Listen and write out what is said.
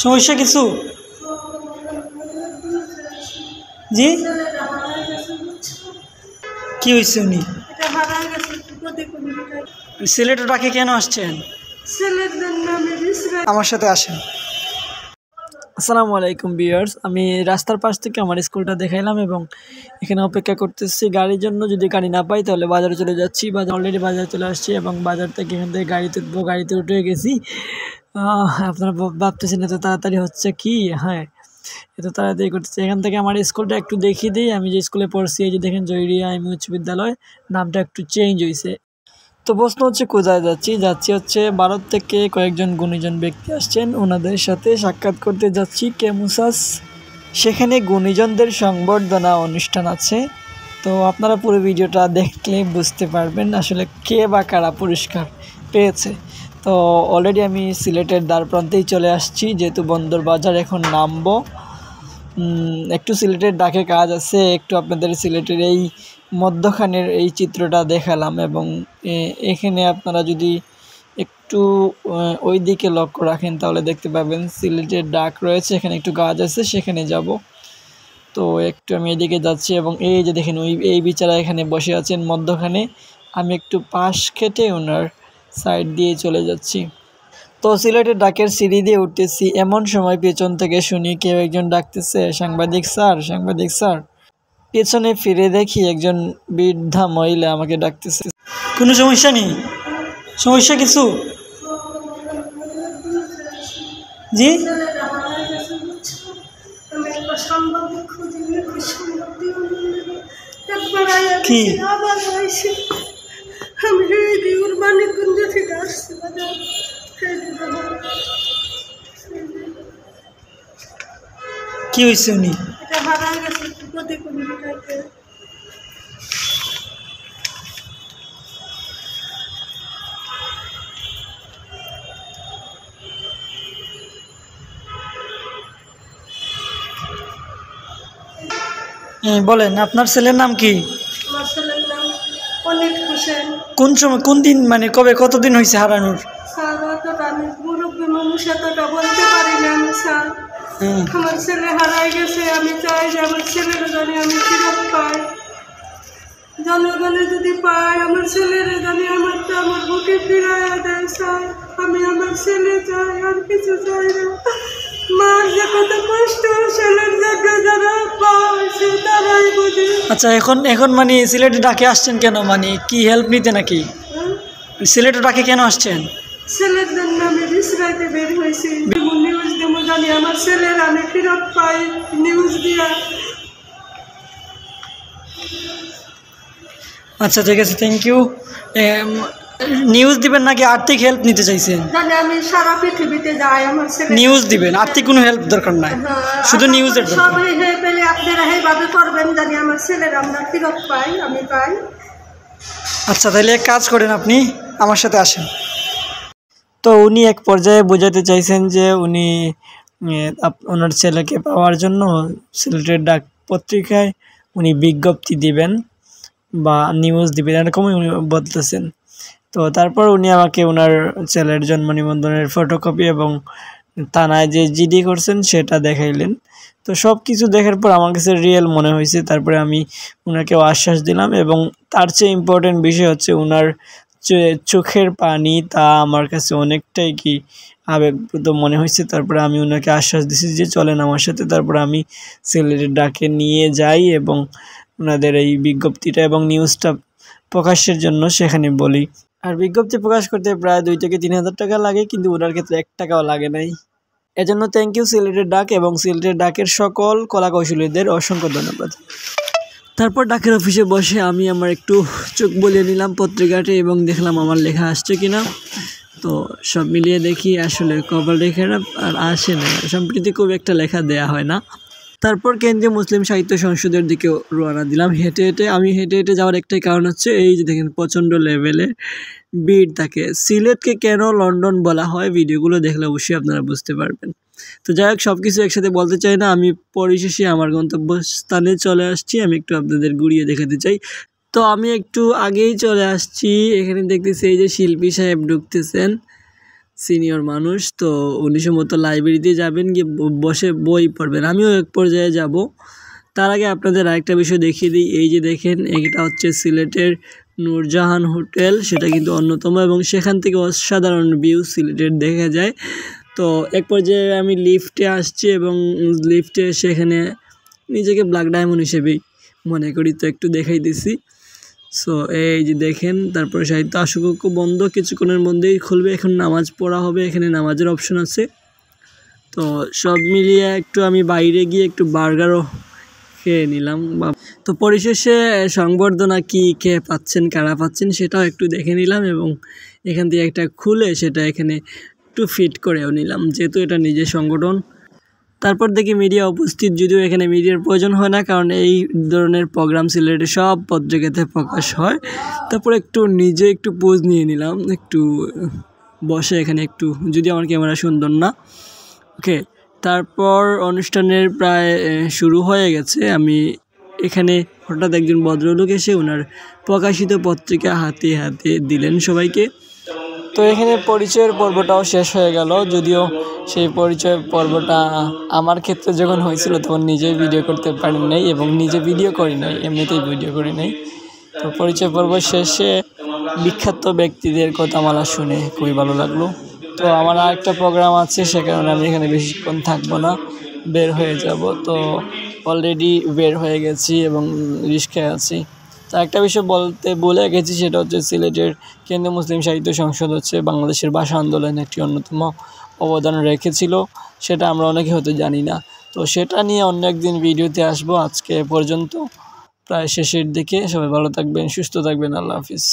সমস্যা কিছু? জি, কি হয়েছে? উনি সিলেটে ডাকে কেন আসছেন? আমার সাথে আসেন। আসসালামু আলাইকুম ভিউয়ার্স, আমি রাস্তার পাশ থেকে আমার স্কুলটা দেখাইলাম এবং এখানে অপেক্ষা করতেছি গাড়ির জন্য। যদি গাড়ি না পাই তাহলে বাজারে চলে যাচ্ছি। অলরেডি বাজারে চলে আসছি এবং বাজার থেকে এখান থেকে গাড়িতে উঠবো। গাড়িতে উঠে গেছি। আপনারা ভাবতেছেন এত তাড়াতাড়ি হচ্ছে কি? হ্যাঁ, এত তাড়াতাড়ি করতেছে। এখান থেকে আমার স্কুলটা একটু দেখিয়ে দিই। আমি যে স্কুলে পড়ছি, এই যে দেখেন জয়রিয়া আইমি উচ্চ বিদ্যালয়, নামটা একটু চেঞ্জ হয়েছে। তো প্রশ্ন হচ্ছে কোথায় যাচ্ছি হচ্ছে ভারত থেকে কয়েকজন গুণীজন ব্যক্তি আসছেন, ওনাদের সাথে সাক্ষাৎ করতে যাচ্ছি কেমুসাস। সেখানে গুণীজনদের সংবর্ধনা অনুষ্ঠান আছে। তো আপনারা পুরো ভিডিওটা দেখলে বুঝতে পারবেন আসলে কে বা কারা পুরস্কার পেয়েছে। তো অলরেডি আমি সিলেটের দ্বারপ্রান্তেই চলে আসছি, যেহেতু বন্দর বাজার এখন নামবো। একটু সিলেটের ডাকে কাজ আছে, একটু আপনাদের সিলেটের এই মধ্যখানের এই চিত্রটা দেখালাম এবং এখানে আপনারা যদি একটু ওই দিকে লক্ষ্য রাখেন তাহলে দেখতে পাবেন সিলেটের ডাক রয়েছে, এখানে একটু গাছ আছে, সেখানে যাব। তো একটু আমি এদিকে যাচ্ছি এবং এই যে দেখেন এই বিচারা এখানে বসে আছেন মধ্যখানে। আমি একটু পাশ কেটে ওনার সাইড দিয়ে চলে যাচ্ছি। তো সিলেটের ডাকের সিঁড়ি দিয়ে উঠতেছি, এমন সময় পেছন থেকে শুনি কেউ একজন ডাকতেছে, সাংবাদিক স্যার, সাংবাদিক স্যার। পেছনে ফিরে দেখি একজন বৃদ্ধা মহিলা আমাকে ডাকতেছে। কোনো সমস্যা নেই? সমস্যা কিছু? জি, কি? কি হয়েছে? উনি বলেন, আপনার ছেলের নাম কি? কোন সময়, কোন দিন, মানে কবে, কতদিন হয়েছে হারানোর? আমার ছেলে হারাই গেছে। আমি চাই যে আমার ছেলের জানি আমি ফিরত পাই, জনগণে যদি পাই আমার ছেলের জানি আমার বুকে ফিরাইয়া দেয়। স্যার, আমি আমার ছেলে চাই, আর কিছু চাই না। মার যে কত কষ্ট ছেলের জন্য যারা পায় সে তারাই বুঝে। আচ্ছা, এখন মানে সিলেটে ডাকে আসছেন কেন? মানে কি হেল্প নিতে নাকি? সিলেটে ডাকে কেন আসছেন? ছেলের জন্য আমি বিশ্রাইতে বের হয়েছি। নিউজ দেবো জানি আমার ছেলের আমি ফিরত পাই, নিউজ দিয়া। আচ্ছা, ঠিক আছে, থ্যাংক ইউ। নিউজ দিবেন নাকি আর্থিক হেল্প নিতে চাইছেন? জানি আমি সারা পৃথিবীতে যাই, আমার ছেলে নিউজ দিবেন, আর্থিক কোনো হেল্প দরকার নাই, শুধু নিউজের দরকার। সব পেলে আপনারা এইভাবে করবেন জানি আমার ছেলের আমরা ফিরত পাই, আমি পাই। আচ্ছা, তাহলে এক কাজ করেন, আপনি আমার সাথে আসেন। তো উনি এক পর্যায়ে বোঝাতে চাইছেন যে উনি ওনার ছেলেকে পাওয়ার জন্য সিলেটের ডাক পত্রিকায় উনি বিজ্ঞপ্তি দিবেন বা নিউজ দিবেন, এরকমই উনি বলতেছেন। তো তারপর উনি আমাকে ওনার ছেলের জন্ম নিবন্ধনের ফটোকপি এবং থানায় যে জিডি করছেন সেটা দেখাইলেন। তো সব কিছু দেখার পর আমার কাছে রিয়েল মনে হয়েছে। তারপরে আমি ওনাকেও আশ্বাস দিলাম এবং তার চেয়ে ইম্পর্টেন্ট বিষয় হচ্ছে ওনার চোখের পানি, তা আমার কাছে অনেকটাই কি আবেগপ্রদ মনে হয়েছে। তারপরে আমি ওনাকে আশ্বাস দিয়েছি যে চলেন আমার সাথে। তারপরে আমি ছেলের ডাকে নিয়ে যাই এবং ওনাদের এই বিজ্ঞপ্তিটা এবং নিউজটা প্রকাশের জন্য সেখানে বলি। আর বিজ্ঞপ্তি প্রকাশ করতে প্রায় 2 থেকে 3 হাজার টাকা লাগে, কিন্তু ওনার ক্ষেত্রে 1 টাকাও লাগে নাই। এজন্য থ্যাংক ইউ সিলেটের ডাক এবং সিলেটের ডাকের সকল কলাকৌশলীদের অসংখ্য ধন্যবাদ। তারপর ডাকের অফিসে বসে আমি আমার একটু চোখ বলিয়ে নিলাম পত্রিকাটি এবং দেখলাম আমার লেখা আসছে কিনা। তো সব মিলিয়ে দেখি আসলে কভার লেখাটা আর আসে না, সম্প্রতি খুব একটা লেখা দেয়া হয় না। তারপর কেন্দ্রীয় মুসলিম সাহিত্য সংসদের দিকে রওনা দিলাম হেঁটে হেঁটে। আমি হেঁটে হেঁটে যাওয়ার একটাই কারণ হচ্ছে এই যে দেখেন প্রচণ্ড লেভেলে ভিড় থাকে। সিলেটকে কেন লন্ডন বলা হয় ভিডিওগুলো দেখলে অবশ্যই আপনারা বুঝতে পারবেন। তো যাই হোক, সব কিছু একসাথে বলতে চাই না, আমি পরিশেষে আমার গন্তব্যস্থানে চলে আসছি। আমি একটু আপনাদের ঘুরিয়ে দেখাতে চাই। তো আমি একটু আগেই চলে আসছি, এখানে দেখতেছি এই যে শিল্পী সাহেব ঢুকতেছেন। সিনিয়র মানুষ, তো উনি সম্ভবত লাইব্রেরিতে যাবেন, গিয়ে বসে বই পড়বেন। আমিও এক পর্যায়ে যাব। তার আগে আপনাদের আরেকটা বিষয় দেখিয়ে দিই। এই যে দেখেন, এটা হচ্ছে সিলেটের নূরজাহান হোটেল, সেটা কিন্তু অন্যতম এবং সেখান থেকে অসাধারণ ভিউ সিলেটের দেখা যায়। তো এক পর্যায়ে আমি লিফটে আসছি এবং লিফটে সেখানে নিজেকে ব্ল্যাক ডায়মন্ড হিসেবেই মনে করি, তো একটু দেখাই দিছি। সো এই যে দেখেন, তারপরে সাহিত্য আসুক বন্ধ, কিছুক্ষণের মধ্যেই খুলবে। এখন নামাজ পড়া হবে, এখানে নামাজের অপশন আছে। তো সব মিলিয়ে একটু আমি বাইরে গিয়ে একটু বার্গারও খেয়ে নিলাম। তো পরিশেষে সংবর্ধনা কি খেয়ে পাচ্ছেন, কারা পাচ্ছেন সেটাও একটু দেখে নিলাম এবং এখান থেকে একটা খুলে সেটা এখানে একটু ফিট করেও নিলাম, যেহেতু এটা নিজের সংগঠন। তারপর দেখি মিডিয়া উপস্থিত, যদিও এখানে মিডিয়ার প্রয়োজন হয় না, কারণ এই ধরনের প্রোগ্রাম সিলেটে সব পত্রিকাতে প্রকাশ হয়। তারপর একটু নিজে একটু পোজ নিয়ে নিলাম, একটু বসে এখানে একটু, যদি আমার ক্যামেরা সুন্দর না। ওকে, তারপর অনুষ্ঠানের প্রায় শুরু হয়ে গেছে। আমি এখানে হঠাৎ একজন ভদ্রলোক এসে ওনার প্রকাশিত পত্রিকা হাতে হাতে দিলেন সবাইকে। তো এখানে পরিচয়ের পর্বটাও শেষ হয়ে গেল, যদিও সেই পরিচয় পর্বটা আমার ক্ষেত্রে যখন হয়েছিল তখন নিজেই ভিডিও করতে পারি নাই এবং নিজে ভিডিও করি নাই, এমনিতেই ভিডিও করি নাই। তো পরিচয় পর্ব শেষে বিখ্যাত ব্যক্তিদের কথামালা শুনে খুবই ভালো লাগলো। তো আমার আরেকটা প্রোগ্রাম আছে, সে কারণে আমি এখানে বেশিক্ষণ থাকবো না, বের হয়ে যাব। তো অলরেডি বের হয়ে গেছি এবং রিস্কায় আছি। তো একটা বিষয় বলতে ভুলে গেছি, সেটা হচ্ছে সিলেটের কেন্দ্রীয় মুসলিম সাহিত্য সংসদ হচ্ছে বাংলাদেশের ভাষা আন্দোলনে একটি অন্যতম অবদান রেখেছিল, সেটা আমরা অনেকে হয়তো জানি না। তো সেটা নিয়ে অন্য একদিন ভিডিওতে আসবো। আজকে পর্যন্ত প্রায় শেষের দিকে, সবাই ভালো থাকবেন, সুস্থ থাকবেন, আল্লাহ হাফিজ।